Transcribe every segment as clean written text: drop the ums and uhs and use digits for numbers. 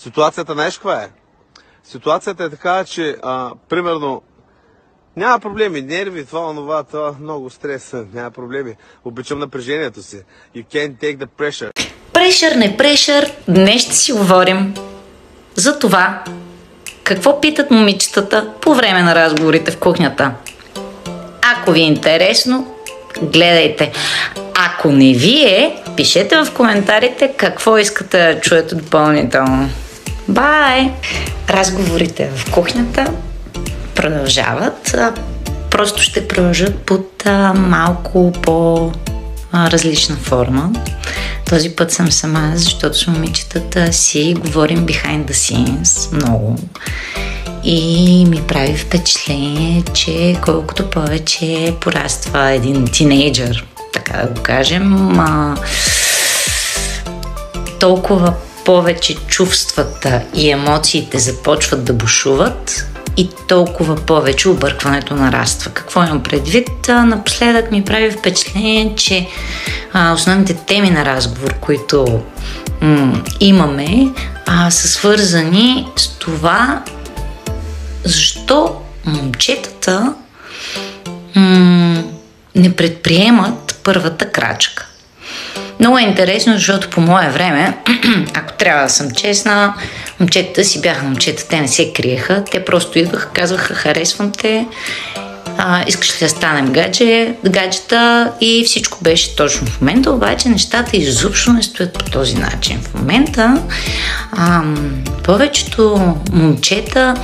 Ситуацията знаеш каква е? Ситуацията е така, че примерно няма проблеми, нерви, това, много стрес, няма проблеми. Обичам напрежението си. You can't take the pressure. Прешър, не прешър, днес ще си говорим за това, какво питат момичетата по време на разговорите в кухнята. Ако ви е интересно, гледайте. Ако не ви е, пишете в коментарите какво искате да чуете допълнително. Бай! Разговорите в кухнята продължават. Просто ще продължат под малко по-различна форма. Този път съм сама, защото с момичетата си говорим behind the scenes много. И ми прави впечатление, че колкото повече пораства един тинейджър, така да го кажем, толкова повече чувствата и емоциите започват да бушуват и толкова повече объркването нараства. Какво имам предвид? Напоследък ми прави впечатление, че основните теми на разговор, които имаме, са свързани с това, защо момчетата не предприемат първата крачка. Много е интересно, защото по мое време, ако трябва да съм честна, момчетата си бяха момчета, те не се криеха, те просто идваха, казваха: харесвам те, искаш ли да станем гаджета, и всичко беше точно. В момента обаче нещата изобщо не стоят по този начин. В момента повечето момчета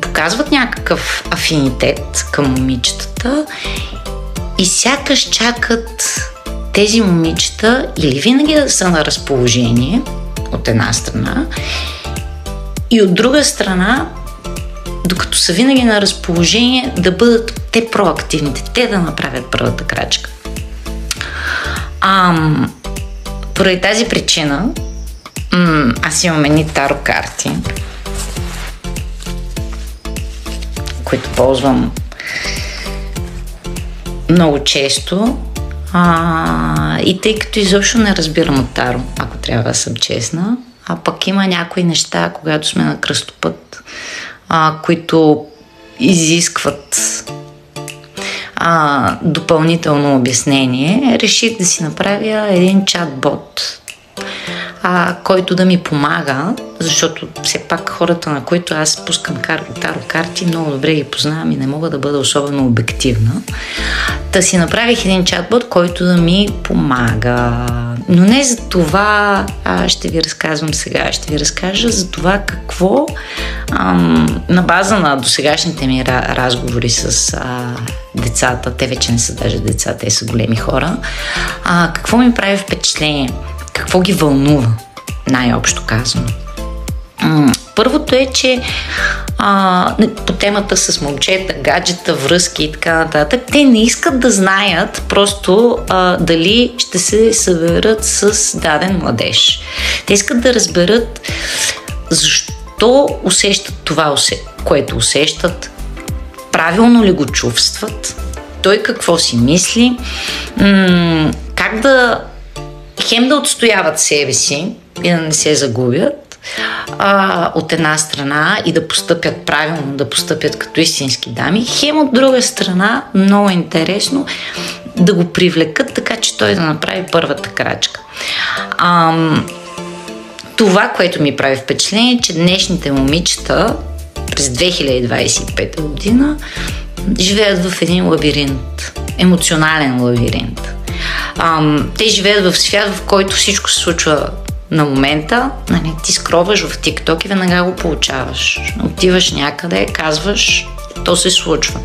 показват някакъв афинитет към момичетата и сякаш чакат тези момичета или винаги да са на разположение от една страна, и от друга страна, докато са винаги на разположение, да бъдат те проактивните, те да направят първата крачка. Поради тази причина аз имам едни таро карти, които ползвам много често, и тъй като изобщо не разбирам от таро, ако трябва да съм честна, а пък има някои неща, когато сме на кръстопът, които изискват допълнително обяснение, реших да си направя един чат-бот, който да ми помага, защото все пак хората, на които аз пускам таро карти, много добре ги познавам и не мога да бъда особено обективна. Та си направих един чат-бот, който да ми помага. Но не за това ще ви разказвам сега. Ще ви разкажа за това какво на база на досегашните ми разговори с децата, те вече не са даже деца, те са големи хора, какво ми прави впечатление, какво ги вълнува, най-общо казано. Първото е, че по темата с момчета, гаджета, връзки и така нататък, те не искат да знаят просто дали ще се съберат с даден младеж. Те искат да разберат защо усещат това, което усещат, правилно ли го чувстват, той какво си мисли, как да хем да отстояват себе си и да не се загубят от една страна и да постъпят правилно, да постъпят като истински дами, хем от друга страна, много интересно, да го привлекат така, че той да направи първата крачка. Това, което ми прави впечатление, е, че днешните момичета през 2025 година живеят в един лабиринт, емоционален лабиринт. Те живеят в свят, в който всичко се случва на момента. Ти скроваш в TikTok и веднага го получаваш. Отиваш някъде, казваш, то се случва.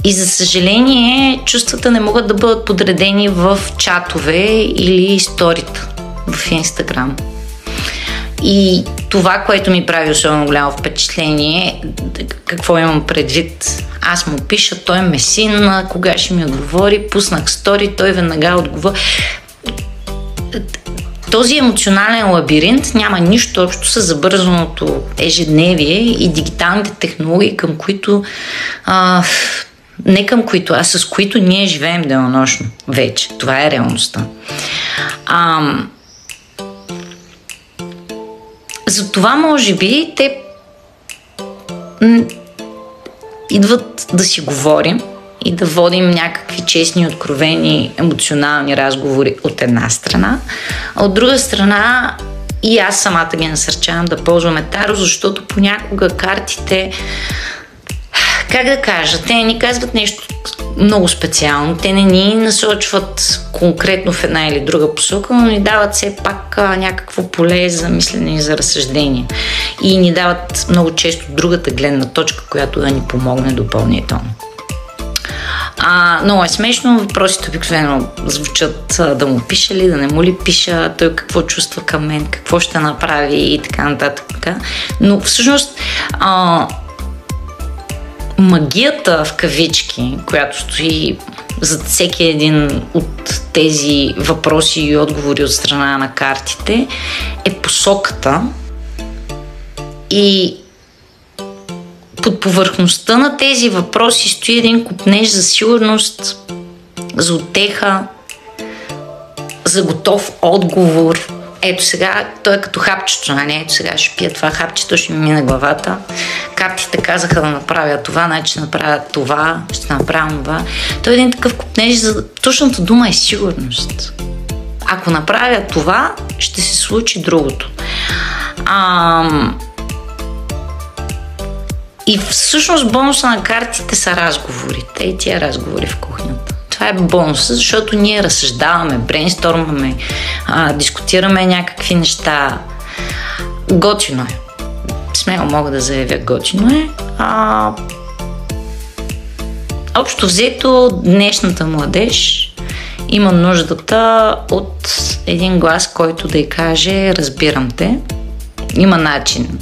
И за съжаление, чувствата не могат да бъдат подредени в чатове или сторита в Инстаграм. И това, което ми прави особено голямо впечатление, какво имам предвид? Аз му пиша, той ме сина, кога ще ми отговори, пуснах стори, той веднага отговори. Този емоционален лабиринт няма нищо общо с забързаното ежедневие и дигиталните технологии, към които не към които, а с които ние живеем денонощно вече. Това е реалността. Затова може би те идват да си говорим и да водим някакви честни, откровени, емоционални разговори от една страна, а от друга страна и аз самата ги насърчавам да ползваме Таро, защото понякога картите, как да кажа, те ни казват нещо много специално, те не ни насочват конкретно в една или друга посока, но ни дават все пак някакво поле за мислене и за разсъждение. И ни дават много често другата гледна точка, която да ни помогне допълнително. Много е смешно, въпросите обикновено звучат да му пиша ли, да не му ли пиша, той какво чувства към мен, какво ще направи и така нататък. Но всъщност магията в кавички, която стои зад всеки един от тези въпроси и отговори от страна на картите, е посоката и под повърхността на тези въпроси стои един копнеж за сигурност, за утеха, за готов отговор. Ето сега, той е като хапчето, нали? Ето сега ще пия това хапчето, ще ми мине главата. Картите казаха да направя това, значи ще направя това, ще направя това. Той е един такъв копнеж за... Точната дума е сигурност. Ако направя това, ще се случи другото. И всъщност бонуса на картите са разговорите. И тия разговори в кухнята. Това е бонуса, защото ние разсъждаваме, брейнстормаме, дискутираме някакви неща. Готино е. Смело мога да заявя, готино е. Общо взето, днешната младеж има нуждата от един глас, който да й каже: разбирам те. Има начин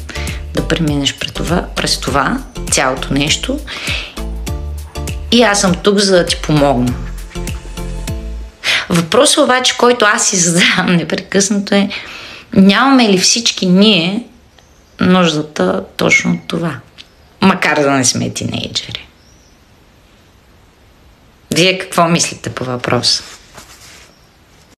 да преминеш през това цялото нещо и аз съм тук, за да ти помогна. Въпросът обаче, който аз си задавам непрекъснато е: нямаме ли всички ние нуждата точно от това? Макар да не сме тинейджери. Вие какво мислите по въпроса?